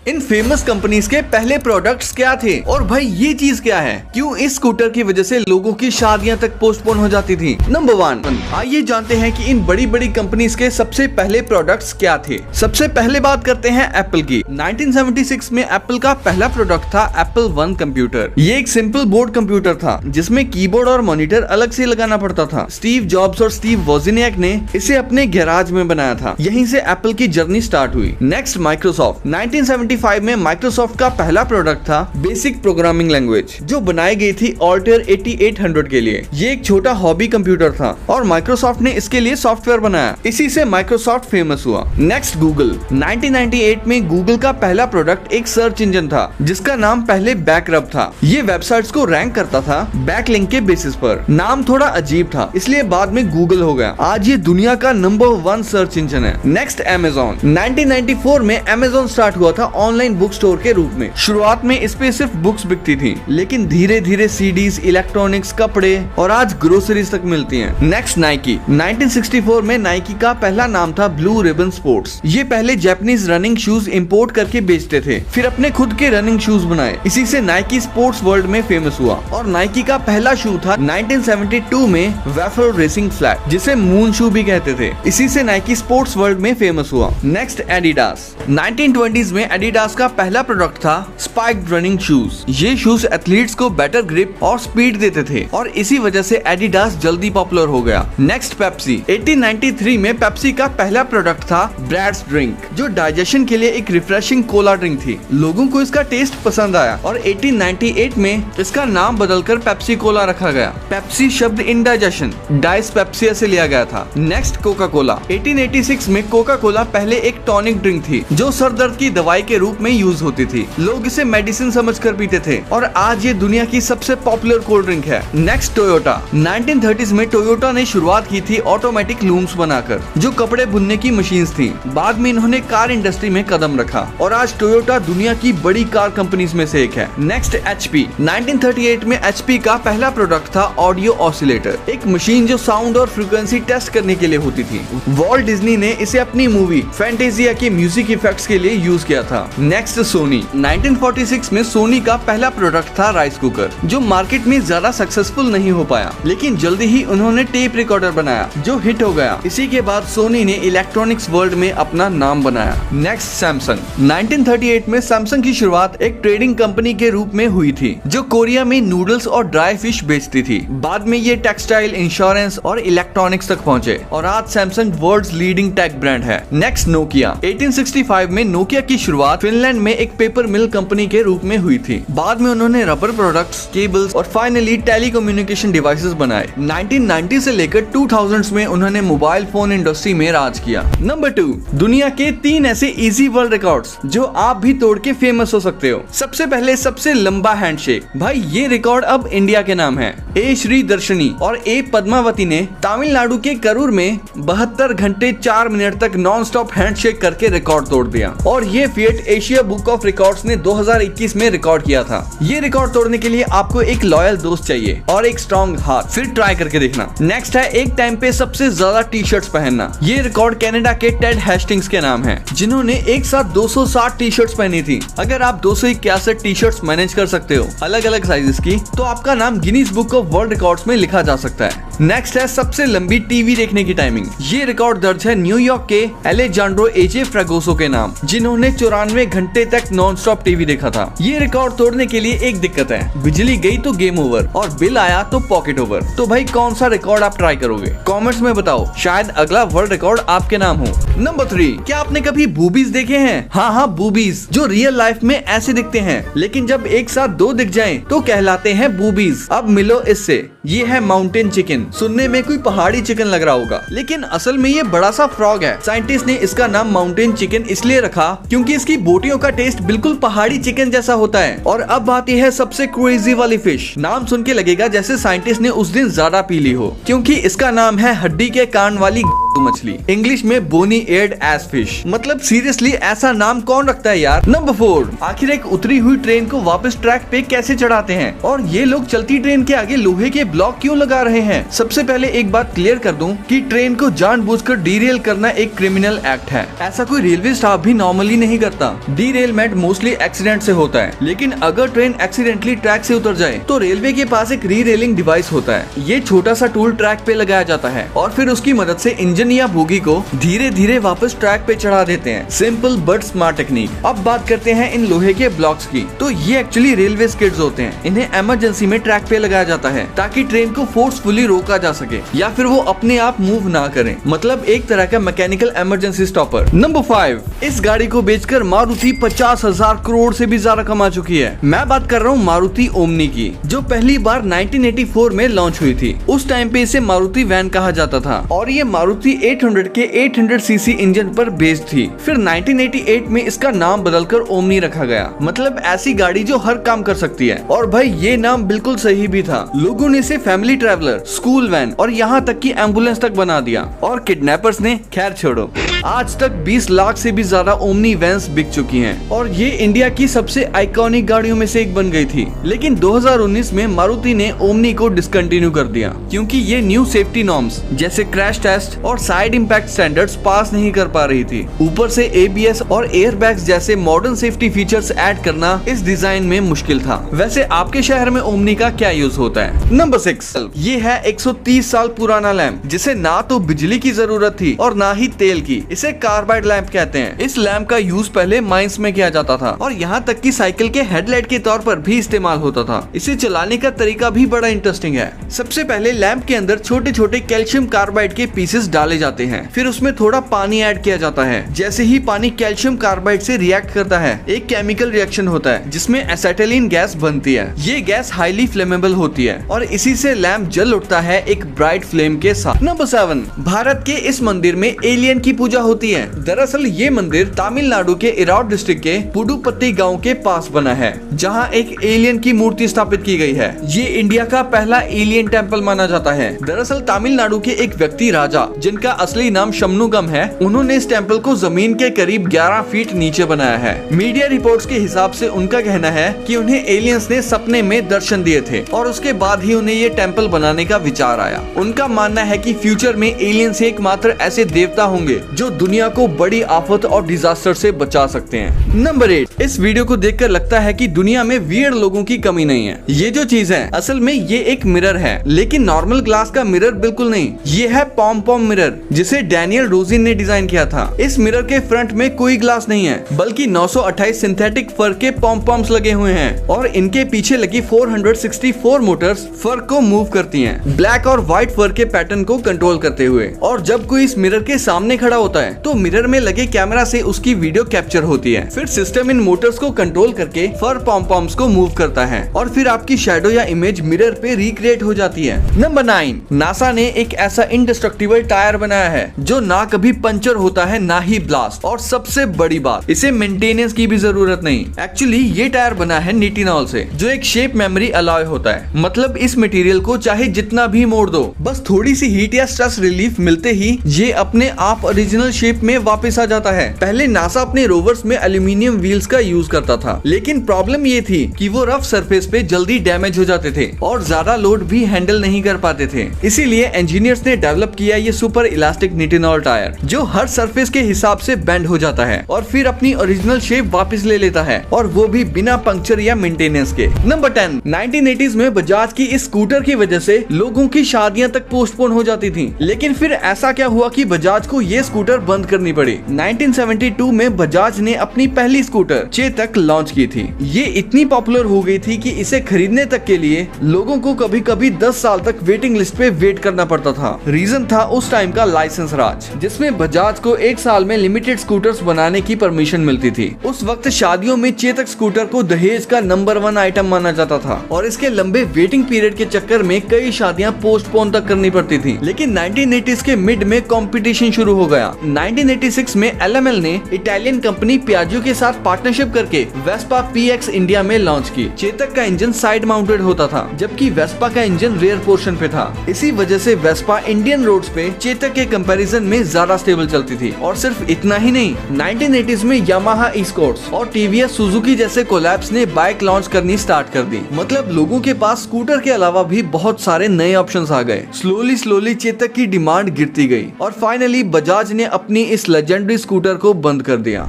इन famous companies के पहले products क्या थे और भाई ये चीज क्या है, क्यों इस स्कूटर की वजह से लोगों की शादियां तक पोस्टपोन हो जाती थी। नंबर 1, आइए जानते हैं कि इन बड़ी बड़ी कंपनीज के सबसे पहले प्रोडक्ट्स क्या थे। सबसे पहले बात करते हैं एप्पल की। 1976 में एप्पल का पहला प्रोडक्ट था एप्पल वन कंप्यूटर। ये एक सिंपल बोर्ड कंप्यूटर था जिसमें कीबोर्ड और मॉनिटर अलग से लगाना पड़ता था। स्टीव जॉब्स और स्टीव वोजिनियाक ने इसे अपने गैराज में बनाया था। यहीं से एप्पल की जर्नी स्टार्ट हुई। Next Microsoft. 1975 में माइक्रोसॉफ्ट का पहला प्रोडक्ट था बेसिक प्रोग्रामिंग लैंग्वेज, जो बनाई गई थी ऑल्टेयर 8800 के लिए। ये एक छोटा हॉबी कंप्यूटर था और माइक्रोसॉफ्ट ने इसके लिए सॉफ्टवेयर बनाया। इसी से माइक्रोसॉफ्ट फेमस हुआ। Next Google. 1998 में गूगल का पहला प्रोडक्ट एक सर्च इंजन था जिसका नाम पहले बैकरब था। ये वेबसाइट्स को रैंक करता था बैकलिंक के बेसिस पर। नाम थोड़ा अजीब था इसलिए बाद में गूगल हो गया। आज ये दुनिया का नंबर 1 सर्च इंजन है। Next Amazon. 1994 में अमेज़न स्टार्ट हुआ था ऑनलाइन बुक स्टोर के रूप में। शुरुआत में इस पे सिर्फ बुक्स बिकती थी, लेकिन धीरे धीरे सीडीज, इलेक्ट्रॉनिक्स, कपड़े और आज ग्रोसरीज तक मिलती हैं। Next Nike. 1964 में नाइकी का पहला नाम था ब्लू रिबन स्पोर्ट्स। ये पहले जापानीज रनिंग शूज इंपोर्ट करके बेचते थे, फिर अपने खुद के रनिंग शूज बनाए। इसी से नाइकी स्पोर्ट्स वर्ल्ड में फेमस हुआ। और नाइकी का पहला शू था 1972 में वेफर रेसिंग फ्लैट, जिसे मून शू भी कहते थे। इसी से नाइकी स्पोर्ट्स वर्ल्ड में फेमस हुआ। Next Adidas. 1920s में एडिडास का पहला प्रोडक्ट था स्पाइक्ड रनिंग शूज। ये शूज एथलीट्स को बेटर ग्रिप और स्पीड देते थे और इसी वजह से एडिडास जल्दी पॉपुलर हो गया। Next Pepsi. 1893 में पेप्सी का पहला प्रोडक्ट था ब्रैड्स ड्रिंक, जो डाइजेशन के लिए एक रिफ्रेशिंग कोला ड्रिंक थी। लोगों को इसका टेस्ट पसंद आया और 1898 में इसका नाम बदलकर पेप्सी कोला रखा गया। पेप्सी शब्द इंडाइजेशन डाइस पेप्सिया से लिया गया था। Next Coca Cola. 1886 में कोका कोला पहले एक टॉनिक ड्रिंक थी जो सर दर्द की दवाई के रूप में यूज होती थी। लोग इसे मेडिसिन समझकर पीते थे और आज ये दुनिया की सबसे पॉपुलर कोल्ड ड्रिंक है। Next Toyota. 1930s में टोयोटा ने शुरुआत की थी ऑटोमेटिक लूम्स बनाकर, जो कपड़े बुनने की मशीन्स थी। बाद में इन्होंने कार इंडस्ट्री में कदम रखा और आज टोयोटा दुनिया की बड़ी कार कंपनीज में से एक है। Next HP। 1938 में HP का पहला प्रोडक्ट था ऑडियो ऑसिलेटर, एक मशीन जो साउंड और फ्रीक्वेंसी टेस्ट करने के लिए होती थी। वॉल्ट डिज्नी ने इसे अपनी मूवी फैंटेसिया के म्यूजिक इफेक्ट्स के लिए यूज किया था। नेक्स्ट सोनी। 1946 में सोनी का पहला प्रोडक्ट था राइस कुकर, जो मार्केट में ज्यादा सक्सेसफुल नहीं हो पाया, लेकिन जल्दी ही उन्होंने टेप रिकॉर्डर बनाया जो हिट हो गया। इसी के बाद सोनी ने इलेक्ट्रॉनिक्स वर्ल्ड में अपना नाम बनाया। Next Samsung. 1938 में सैमसंग की शुरुआत एक ट्रेडिंग कंपनी के रूप में हुई थी जो कोरिया में नूडल्स और ड्राई फिश बेचती थी। बाद में ये टेक्सटाइल, इंश्योरेंस और इलेक्ट्रॉनिक्स तक पहुंचे और आज Samsung world's leading tech brand है। Next Nokia. 1865 में नोकिया की शुरुआत फिनलैंड में एक पेपर मिल कंपनी के रूप में हुई थी। बाद में उन्होंने रबर प्रोडक्ट्स, केबल्स और फाइनली टेलीकम्युनिकेशन डिवाइसेस बनाए। 1990 से लेकर 2000s में उन्होंने मोबाइल फोन इंडस्ट्री में राज किया। नंबर 2, दुनिया के 3 ऐसे इजी वर्ल्ड रिकॉर्ड्स जो आप भी तोड़ के फेमस हो सकते हो। सबसे पहले सबसे लंबा हैंडशेक। भाई ये रिकॉर्ड अब इंडिया के नाम है। ए श्री दर्शनी और ए पद्मावती ने तमिलनाडु के करूर में 72 घंटे 4 मिनट तक नॉन स्टॉप हैंडशेक करके रिकॉर्ड तोड़ दिया और ये feet Asia book of records ने 2021 में रिकॉर्ड किया था। ये रिकॉर्ड तोड़ने के लिए आपको एक लॉयल दोस्त चाहिए और एक स्ट्रॉन्ग हाथ, फिर ट्राई करके देखना। नेक्स्ट है एक टाइम पे सबसे ज्यादा टी शर्ट्स पहनना। ये रिकॉर्ड कनाडा के टेड हेस्टिंग्स के नाम है, जिन्होंने एक साथ 260 टी शर्ट्स पहनी थी। अगर आप 261 टी शर्ट्स मैनेज कर सकते हो अलग अलग साइजेस की, तो आपका नाम Guinness book of world records में लिखा जा सकता है। नेक्स्ट है सबसे लंबी टीवी देखने की टाइमिंग। ये रिकॉर्ड दर्ज है न्यूयॉर्क के एलेजांड्रो एजे फ्रागोसो के नाम, जिन्होंने 94 घंटे तक नॉन स्टॉप टीवी देखा था। ये रिकॉर्ड तोड़ने के लिए एक दिक्कत है, बिजली गई तो गेम ओवर और बिल आया तो पॉकेट ओवर। तो भाई कौन सा रिकॉर्ड आप ट्राई करोगे? कमेंट्स में बताओ, शायद अगला वर्ल्ड रिकॉर्ड आपके नाम हो। नंबर 3, क्या आपने कभी बूबीज देखे हैं? हाँ, बूबीज जो रियल लाइफ में ऐसे दिखते हैं, लेकिन जब एक साथ 2 दिख जाएं तो कहलाते हैं बूबीज। अब मिलो इससे। ये है माउंटेन चिकन। सुनने में कोई पहाड़ी चिकन लग रहा होगा, लेकिन असल में ये बड़ा सा फ्रॉग है। साइंटिस्ट ने इसका नाम माउंटेन चिकन इसलिए रखा क्योंकि इसकी बोटियों का टेस्ट बिल्कुल पहाड़ी चिकन जैसा होता है। और अब आती है सबसे क्रेजी वाली फिश। नाम सुन के लगेगा जैसे साइंटिस्ट ने उस दिन ज्यादा पी ली हो, क्योंकि इसका नाम है हड्डी के कान वाली मछली, इंग्लिश में बोनी एयर्ड एस फिश। मतलब सीरियसली ऐसा नाम कौन रखता है यार। नंबर 4, आखिर एक उतरी हुई ट्रेन को वापस ट्रैक पे कैसे चढ़ाते हैं? और ये लोग चलती ट्रेन के आगे लोहे के ब्लॉक क्यों लगा रहे हैं? सबसे पहले एक बात क्लियर कर दूं कि ट्रेन को जानबूझकर डीरेल करना एक क्रिमिनल एक्ट है। ऐसा कोई रेलवे स्टाफ भी नॉर्मली नहीं करता। डीरेलमेंट मोस्टली एक्सीडेंट से होता है, लेकिन अगर ट्रेन एक्सीडेंटली ट्रैक से उतर जाए तो रेलवे के पास एक री रेलिंग डिवाइस होता है। ये छोटा सा टूल ट्रैक पे लगाया जाता है और फिर उसकी मदद से इंजन या बोगी को धीरे धीरे वापस ट्रैक पे चढ़ा देते हैं। Simple but smart technique. अब बात करते हैं इन लोहे के ब्लॉक्स की। तो ये एक्चुअली रेलवे स्किड्स होते हैं। इन्हें इमरजेंसी में ट्रैक पे लगाया जाता है ताकि ट्रेन को फोर्सफुली रोका जा सके या फिर वो अपने आप मूव ना करें। मतलब एक तरह का मैकेनिकल इमरजेंसी स्टॉपर। नंबर 5, इस गाड़ी को बेचकर मारुति 50,000 करोड़ से भी ज्यादा कमा चुकी है। मैं बात कर रहा हूँ मारुति ओमनी की, जो पहली बार 1984 में लॉन्च हुई थी। उस टाइम पे इसे मारुति वैन कहा जाता था और ये मारुति 800 के 800 सीसी इंजन पर बेस्ड थी। फिर 1988 में इसका नाम बदलकर ओमनी रखा गया। मतलब ऐसी गाड़ी जो हर काम कर सकती है। और भाई ये नाम बिल्कुल सही भी था। लोगों ने इसे फैमिली ट्रैवलर, स्कूल वैन और यहाँ तक कि एम्बुलेंस तक बना दिया। और किडनैपर्स ने खैर छोड़ो। आज तक 20 लाख से भी ज्यादा ओमनी वैन्स बिक चुकी हैं और ये इंडिया की सबसे आइकॉनिक गाड़ियों में से एक बन गई थी। लेकिन 2019 में मारुति ने ओमनी को डिसकंटिन्यू कर दिया क्योंकि ये न्यू सेफ्टी नॉर्म्स जैसे क्रैश टेस्ट और साइड इम्पैक्ट स्टैंडर्ड्स पास नहीं कर पा रही थी। ऊपर से ABS और एयरबैग्स जैसे मॉडर्न सेफ्टी फीचर्स ऐड करना इस डिजाइन में मुश्किल था। वैसे आपके शहर में ओमनी का क्या यूज होता है? नंबर 6, ये है 130 साल पुराना लैंप जिसे ना तो बिजली की जरूरत थी और ना ही तेल की। इसे कार्बाइड लैंप कहते हैं। इस लैंप का यूज पहले माइंस में किया जाता था और यहाँ तक कि साइकिल के हेडलाइट के तौर पर भी इस्तेमाल होता था। इसे चलाने का तरीका भी बड़ा इंटरेस्टिंग है। सबसे पहले लैंप के अंदर छोटे छोटे कैल्शियम कार्बाइड के पीसेस डाले जाते हैं। फिर उसमें थोड़ा पानी ऐड किया जाता है। जैसे ही पानी कैल्शियम कार्बाइड से रिएक्ट करता है, एक केमिकल रिएक्शन होता है जिसमें एसिटाइलिन गैस बनती है। ये गैस हाईली फ्लेमेबल होती है और इसी से लैंप जल उठता है एक ब्राइट फ्लेम के साथ। नंबर 7, भारत के इस मंदिर में एलियन की पूजा होती है। दरअसल ये मंदिर तमिलनाडु के इरावड डिस्ट्रिक्ट के पुडुपत्ती गांव के पास बना है, जहां एक एलियन की मूर्ति स्थापित की गई है। ये इंडिया का पहला एलियन टेम्पल माना जाता है। दरअसल तमिलनाडु के एक व्यक्ति राजा, जिनका असली नाम शमनुगम है, उन्होंने इस टेम्पल को जमीन के करीब 11 फीट नीचे बनाया है। मीडिया रिपोर्ट्स के हिसाब से उनका कहना है कि उन्हें एलियंस ने सपने में दर्शन दिए थे और उसके बाद ही उन्हें ये टेम्पल बनाने का विचार आया। उनका मानना है कि फ्यूचर में एलियंस एकमात्र ऐसे देवता होंगे जो दुनिया को बड़ी आफत और डिजास्टर से बचा सकते हैं। नंबर 8, इस वीडियो को देखकर लगता है कि दुनिया में वियर्ड लोगों की कमी नहीं है। ये जो चीज है असल में ये एक मिरर है, लेकिन नॉर्मल ग्लास का मिरर बिल्कुल नहीं। ये है पॉम पॉम मिरर, जिसे डैनियल रोजिन ने डिजाइन किया था। इस मिरर के फ्रंट में कोई ग्लास नहीं है, बल्कि 928 सिंथेटिक फर के पॉम पॉम्स लगे हुए हैं और इनके पीछे लगी 464 मोटर्स फर को मूव करती हैं, ब्लैक और व्हाइट फर के पैटर्न को कंट्रोल करते हुए। और जब कोई इस मिरर के सामने खड़ा होता है तो मिरर में लगे कैमरा से उसकी वीडियो कैप्चर होती है। फिर सिस्टम इन मोटर्स को कंट्रोल करके फर पॉम पॉम्स को मूव करता है और फिर आपकी शैडो या इमेज मिरर पे रिक्रिएट हो जाती है। नंबर 9, नासा ने एक ऐसा इंडिस्ट्रक्टिबल टायर बनाया है जो ना कभी पंचर होता है ना ही ब्लास्ट, और सबसे बड़ी बात, इसे मेंटेनेंस की भी जरूरत नहीं। एक्चुअली ये टायर बना है निटिनॉल से, जो एक शेप मेमोरी अलॉय होता है। मतलब इस मटेरियल को चाहे जितना भी मोड़ दो, बस थोड़ी सी हीट या स्ट्रेस रिलीफ मिलते ही ये अपने आप ओरिजिनल शेप में वापस आ जाता है। पहले नासा अपने रोवर्स में एल्यूमिनियम व्हील्स का यूज करता था, लेकिन प्रॉब्लम ये थी कि वो रफ सरफेस पे जल्दी डैमेज हो जाते थे और ज्यादा लोड भी हैंडल नहीं कर पाते थे। इसीलिए इंजीनियर्स ने डेवलप किया ये सुपर इलास्टिक निटिनॉल टायर, जो हर सरफेस के हिसाब से बेंड हो जाता है और फिर अपनी ओरिजिनल शेप वापस ले लेता है, और वो भी बिना पंक्चर या मेंटेनेंस के। नंबर 10, 1980s में बजाज की इस स्कूटर की वजह से लोगों की शादियां तक पोस्टपोन हो जाती थी। लेकिन फिर ऐसा क्या हुआ कि बजाज को ये स्कूटर बंद करनी पड़ी। 1972 में बजाज ने अपनी पहली स्कूटर चेतक लॉन्च की थी। ये इतनी पॉपुलर हो गई थी कि इसे खरीदने तक के लिए लोगों को कभी कभी 10 साल तक वेटिंग लिस्ट पे वेट करना पड़ता था। रीजन था उस टाइम का लाइसेंस राज, जिसमें बजाज को 1 साल में लिमिटेड स्कूटर्स बनाने की परमिशन मिलती थी। उस वक्त शादियों में चेतक स्कूटर को दहेज का नंबर 1 आइटम माना जाता था और इसके लंबे वेटिंग पीरियड के चक्कर में कई शादियां पोस्टपोन तक करनी पड़ती थी। लेकिन 1980s के मिड में कंपटीशन शुरू हो गया। 1986 में LML ने इटालियन कंपनी पियाजो के साथ पार्टनरशिप करके वेस्पा PX इंडिया में लॉन्च की। चेतक का इंजन साइड माउंटेड होता था, जबकि वेस्पा का इंजन रेयर पोर्शन पे था। इसी वजह से वेस्पा इंडियन रोड्स पे चेतक के कंपैरिजन में ज्यादा स्टेबल चलती थी। और सिर्फ इतना ही नहीं, 1980s में यामाहा ई-स्पोर्ट्स और TVS सुजुकी जैसे कोलैब्स ने बाइक लॉन्च करनी स्टार्ट कर दी। मतलब लोगों के पास स्कूटर के अलावा भी बहुत सारे नए इंटरप्शंस आ गए। स्लोली चेतक की डिमांड गिरती गई और फाइनली बजाज ने अपनी इस लेजेंडरी स्कूटर को बंद कर दिया।